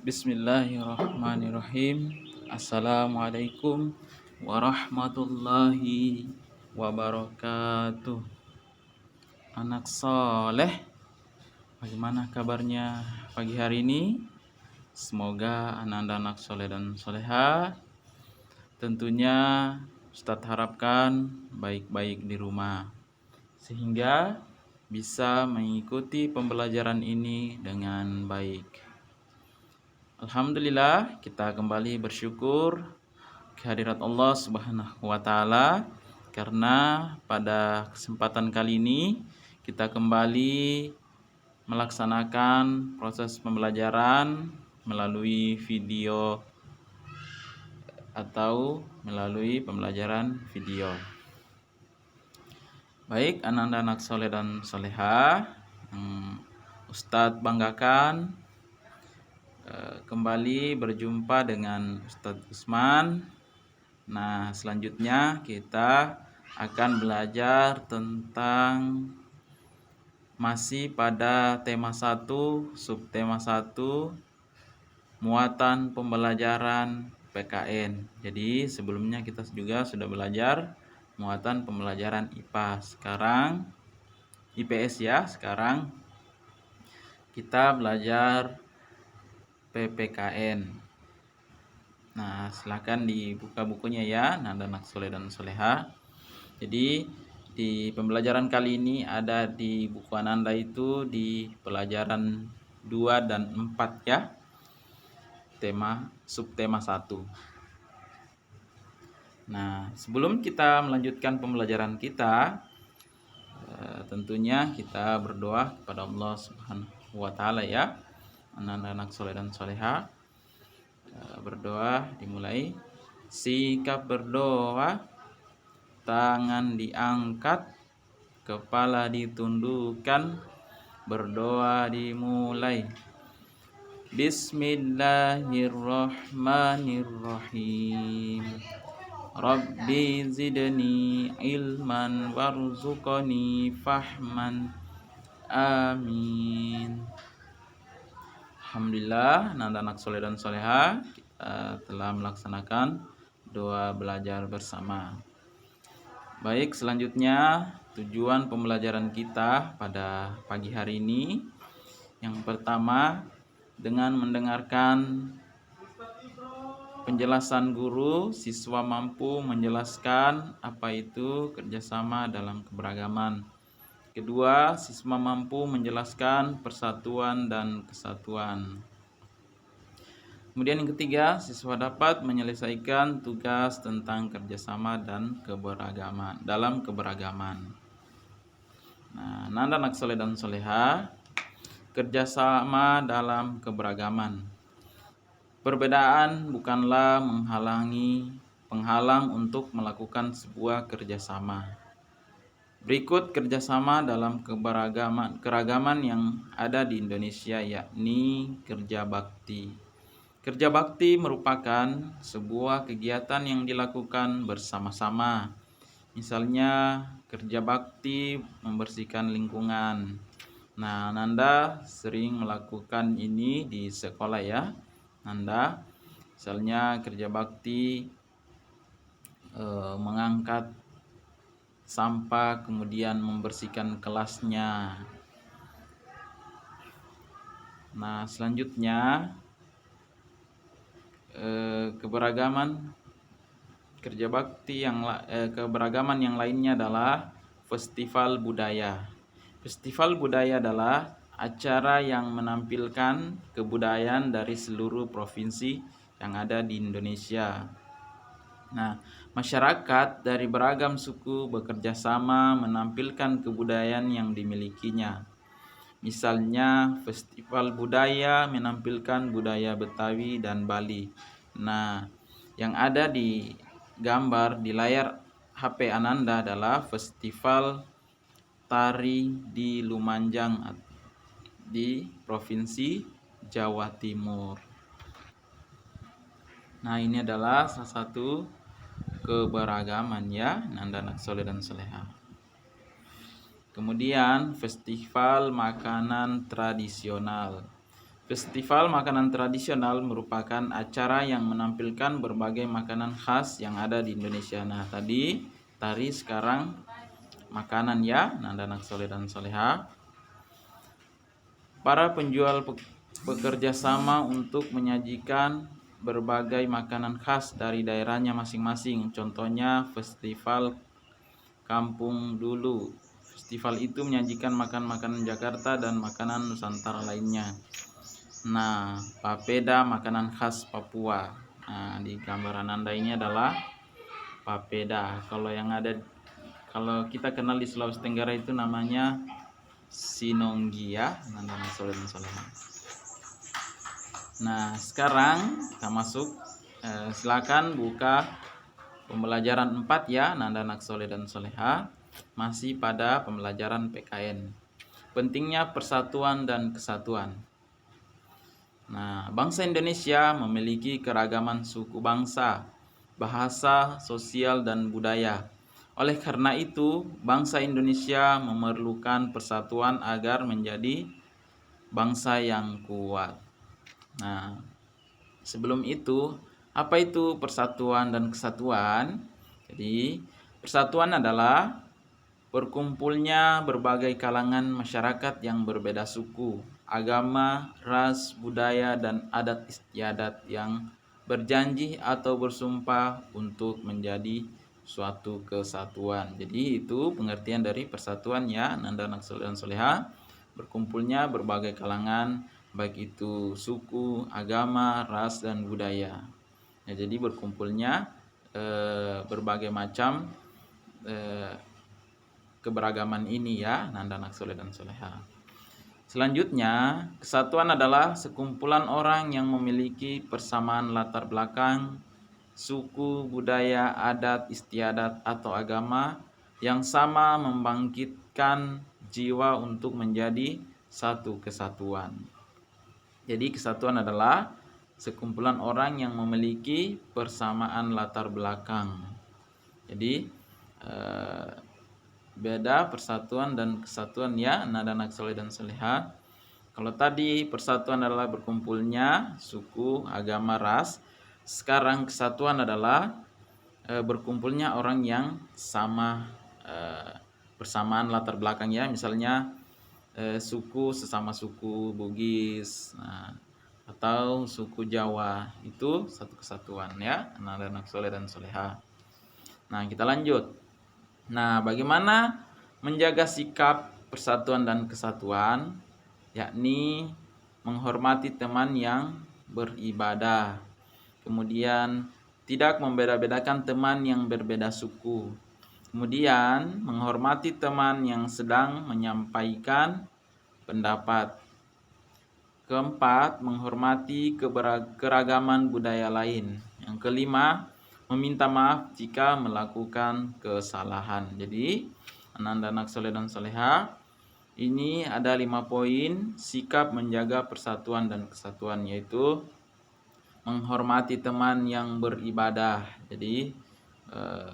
Bismillahirrahmanirrahim. Assalamualaikum warahmatullahi wabarakatuh. Anak soleh, bagaimana kabarnya pagi hari ini? Semoga anak-anak soleh dan soleha tentunya Ustadz harapkan baik-baik di rumah, sehingga bisa mengikuti pembelajaran ini dengan baik. Alhamdulillah, kita kembali bersyukur kehadirat Allah Subhanahu wa taala karena pada kesempatan kali ini kita kembali melaksanakan proses pembelajaran melalui video atau melalui pembelajaran video. Baik, anak-anak soleh dan soleha, Ustadz banggakan kembali berjumpa dengan Ustadz Usman. Nah, selanjutnya kita akan belajar tentang masih pada tema 1, subtema 1, muatan pembelajaran PKN. Jadi sebelumnya kita juga sudah belajar muatan pembelajaran IPA. Sekarang IPS ya, sekarang kita belajar PPKN. Nah, silakan dibuka bukunya ya, anak soleh dan soleha. Jadi di pembelajaran kali ini ada di buku Ananda itu di pelajaran 2 dan 4 ya. Subtema 1. Nah, sebelum kita melanjutkan pembelajaran kita, tentunya kita berdoa kepada Allah Subhanahu wa taala ya. Anak-anak soleh dan soleha, berdoa dimulai. Sikap berdoa, tangan diangkat, kepala ditundukkan, berdoa dimulai. Bismillahirrahmanirrahim. Rabbi zidni ilman warzuqni fahman. Amin. Alhamdulillah, anak-anak soleh dan soleha, kita telah melaksanakan doa belajar bersama. Baik, selanjutnya tujuan pembelajaran kita pada pagi hari ini. Yang pertama, dengan mendengarkan penjelasan guru, siswa mampu menjelaskan apa itu kerjasama dalam keberagaman. Kedua, siswa mampu menjelaskan persatuan dan kesatuan. Kemudian yang ketiga, siswa dapat menyelesaikan tugas tentang kerjasama dan keberagaman dalam keberagaman. Nah, anak soleh dan soleha, kerjasama dalam keberagaman. Perbedaan bukanlah penghalang untuk melakukan sebuah kerjasama. Berikut kerjasama dalam keragaman yang ada di Indonesia, yakni kerja bakti. Kerja bakti merupakan sebuah kegiatan yang dilakukan bersama-sama. Misalnya kerja bakti membersihkan lingkungan. Nah, Nanda sering melakukan ini di sekolah ya. Nanda misalnya kerja bakti mengangkat sampah, kemudian membersihkan kelasnya. Nah, selanjutnya keberagaman yang lainnya adalah festival budaya. Festival budaya adalah acara yang menampilkan kebudayaan dari seluruh provinsi yang ada di Indonesia. Nah, masyarakat dari beragam suku bekerja sama menampilkan kebudayaan yang dimilikinya. Misalnya, festival budaya menampilkan budaya Betawi dan Bali. Nah, yang ada di gambar di layar HP Ananda adalah festival tari di Lumajang di Provinsi Jawa Timur. Nah, ini adalah salah satu keberagaman ya, anak soleh dan soleha. Kemudian festival makanan tradisional. Festival makanan tradisional merupakan acara yang menampilkan berbagai makanan khas yang ada di Indonesia. Nah, tadi tari, sekarang makanan ya, Nanda anak soleh dan soleha. Para penjual bekerja sama untuk menyajikan berbagai makanan khas dari daerahnya masing-masing. Contohnya festival Kampung Dulu. Festival itu menyajikan makanan Jakarta dan makanan Nusantara lainnya. Nah, papeda makanan khas Papua. Nah, di gambaran Anda ini adalah papeda. Kalau kita kenal di Sulawesi Tenggara itu namanya sinonggi ya, Nanda soleh dan soleha. Nah, sekarang kita masuk. Silakan buka pembelajaran 4 ya, Nanda anak soleh dan soleha. Masih pada pembelajaran PKN. Pentingnya persatuan dan kesatuan. Nah, bangsa Indonesia memiliki keragaman suku bangsa, bahasa, sosial, dan budaya. Oleh karena itu, bangsa Indonesia memerlukan persatuan agar menjadi bangsa yang kuat. Nah, sebelum itu, apa itu persatuan dan kesatuan? Jadi, persatuan adalah berkumpulnya berbagai kalangan masyarakat yang berbeda suku, agama, ras, budaya, dan adat istiadat yang berjanji atau bersumpah untuk menjadi suatu kesatuan. Jadi itu pengertian dari persatuan ya, Nanda anak soleh dan soleha. Berkumpulnya berbagai kalangan, baik itu suku, agama, ras, dan budaya. Ya, jadi berkumpulnya berbagai macam keberagaman ini ya, Nanda anak soleh dan soleha. Selanjutnya, kesatuan adalah sekumpulan orang yang memiliki persamaan latar belakang, suku, budaya, adat, istiadat, atau agama yang sama membangkitkan jiwa untuk menjadi satu kesatuan. Jadi kesatuan adalah sekumpulan orang yang memiliki persamaan latar belakang. Jadi beda persatuan dan kesatuan ya, Nanda anak soleh dan soleha. Kalau tadi persatuan adalah berkumpulnya suku, agama, ras. Sekarang kesatuan adalah berkumpulnya orang yang sama, persamaan latar belakang ya. Misalnya suku sesama suku Bugis, atau suku Jawa, itu satu kesatuan ya, Nanda anak soleh dan soleha. Nah, kita lanjut. Nah, bagaimana menjaga sikap persatuan dan kesatuan? Yakni menghormati teman yang beribadah. Kemudian tidak membeda-bedakan teman yang berbeda suku. Kemudian menghormati teman yang sedang menyampaikan pendapat. Keempat, menghormati keragaman budaya lain. Yang kelima, meminta maaf jika melakukan kesalahan. Jadi, Ananda anak soleh dan soleha, ini ada 5 poin sikap menjaga persatuan dan kesatuan, yaitu menghormati teman yang beribadah. Jadi,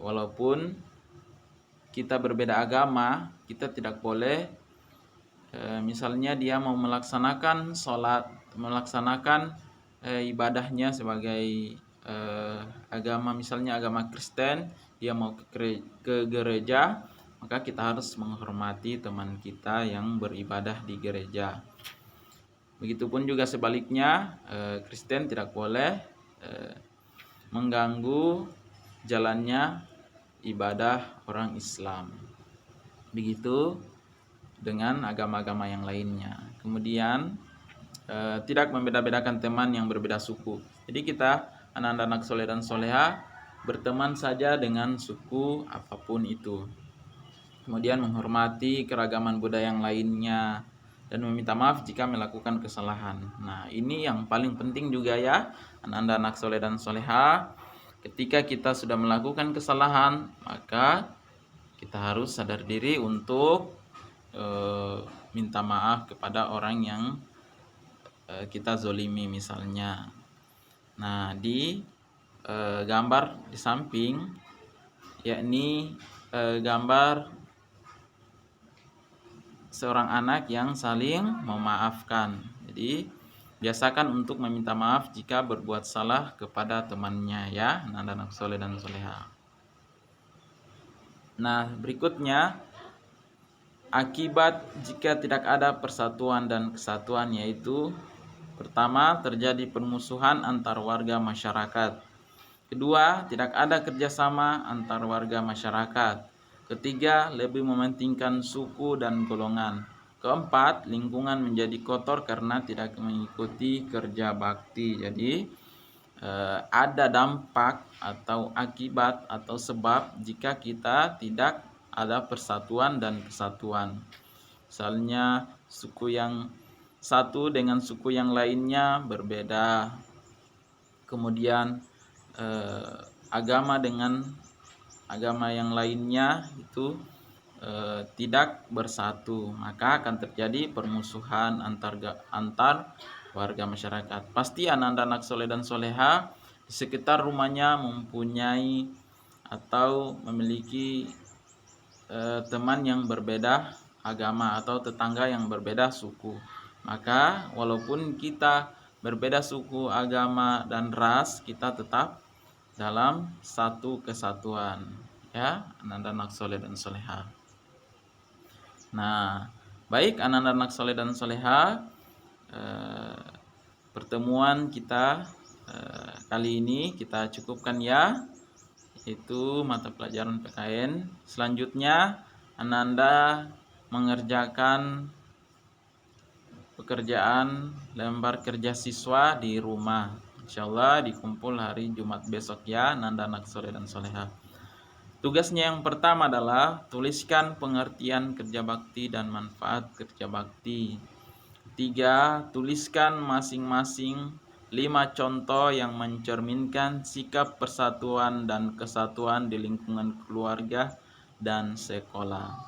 walaupun kita berbeda agama, kita tidak boleh misalnya dia mau melaksanakan sholat, melaksanakan ibadahnya sebagai agama, misalnya agama Kristen, dia mau ke gereja, maka kita harus menghormati teman kita yang beribadah di gereja. Begitupun juga sebaliknya, Kristen tidak boleh mengganggu jalannya ibadah orang Islam. Begitu dengan agama-agama yang lainnya. Kemudian tidak membeda-bedakan teman yang berbeda suku. Jadi kita anak-anak soleh dan soleha berteman saja dengan suku apapun itu. Kemudian menghormati keragaman budaya yang lainnya dan meminta maaf jika melakukan kesalahan. Nah, ini yang paling penting juga ya, anak-anak soleh dan soleha. Ketika kita sudah melakukan kesalahan, maka kita harus sadar diri untuk minta maaf kepada orang yang kita zolimi misalnya. Nah, di gambar di samping, yakni gambar seorang anak yang saling memaafkan. Jadi biasakan untuk meminta maaf jika berbuat salah kepada temannya ya, anak-anak soleh dan soleha. Nah, berikutnya akibat jika tidak ada persatuan dan kesatuan, yaitu pertama, terjadi permusuhan antar warga masyarakat. Kedua, tidak ada kerjasama antar warga masyarakat. Ketiga, lebih mementingkan suku dan golongan. Keempat, lingkungan menjadi kotor karena tidak mengikuti kerja bakti. Jadi, ada dampak atau akibat atau sebab jika kita tidak ada persatuan dan kesatuan. Misalnya suku yang satu dengan suku yang lainnya berbeda. Kemudian agama dengan agama yang lainnya itu tidak bersatu, maka akan terjadi permusuhan antar warga masyarakat. Pasti anak-anak soleh dan soleha di sekitar rumahnya mempunyai atau memiliki teman yang berbeda agama atau tetangga yang berbeda suku. Maka walaupun kita berbeda suku, agama, dan ras, kita tetap dalam satu kesatuan ya, anak-anak soleh dan soleha. Nah, baik anak-anak soleh dan soleha, pertemuan kita kali ini kita cukupkan ya, itu mata pelajaran PKN. Selanjutnya Ananda mengerjakan pekerjaan lembar kerja siswa di rumah. Insyaallah dikumpul hari Jumat besok ya, Ananda anak soleh dan soleha. Tugasnya yang pertama adalah tuliskan pengertian kerja bakti dan manfaat kerja bakti. 3. Tuliskan masing-masing 5 contoh yang mencerminkan sikap persatuan dan kesatuan di lingkungan keluarga dan sekolah.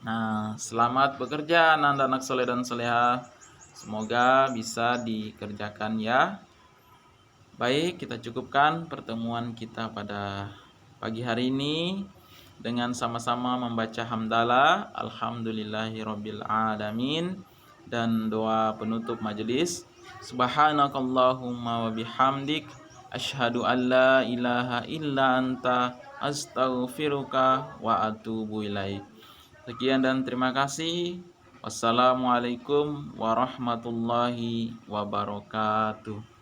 Nah, selamat bekerja anak-anak soleh dan soleha. Semoga bisa dikerjakan ya. Baik, kita cukupkan pertemuan kita pada pagi hari ini dengan sama-sama membaca hamdalah alhamdulillahirabbil alamin dan doa penutup majelis. Subhanakallahumma wa bihamdik asyhadu an la ilaha illa anta astaghfiruka wa atubu ilaik. Sekian dan terima kasih. Wassalamualaikum warahmatullahi wabarakatuh.